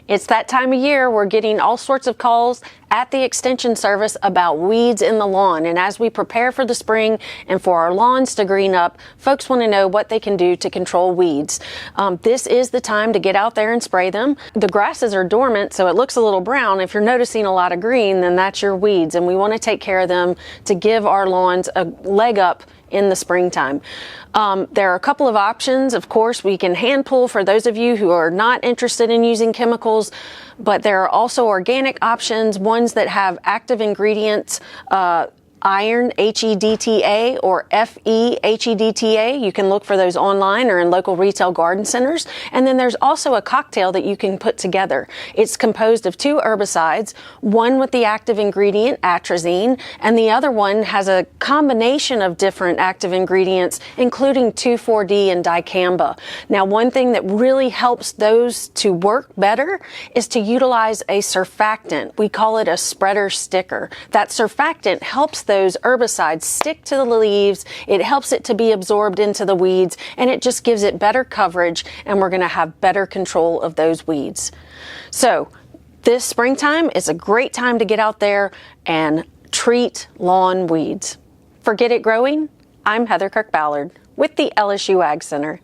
It's that time of year. We're getting all sorts of calls at the Extension Service about weeds in the lawn. And as we prepare for the spring and for our lawns to green up, folks want to know what they can do to control weeds. This is the time to get out there and spray them. The grasses are dormant, so it looks a little brown. If you're noticing a lot of green, then that's your weeds, and we want to take care of them to give our lawns a leg up in the springtime. There are a couple of options. Of course, we can hand pull for those of you who are not interested in using chemicals, but there are also organic options, ones that have active ingredients, iron, HEDTA, or FE-HEDTA. You can look for those online or in local retail garden centers. And then there's also a cocktail that you can put together. It's composed of 2 herbicides, one with the active ingredient, atrazine, and the other one has a combination of different active ingredients, including 2,4-D and dicamba. Now, one thing that really helps those to work better is to utilize a surfactant. We call it a spreader sticker. That surfactant helps those herbicides stick to the leaves, it helps it to be absorbed into the weeds, and it just gives it better coverage, and we're going to have better control of those weeds. So this springtime is a great time to get out there and treat lawn weeds. For Get It Growing, I'm Heather Kirk-Ballard with the LSU AgCenter.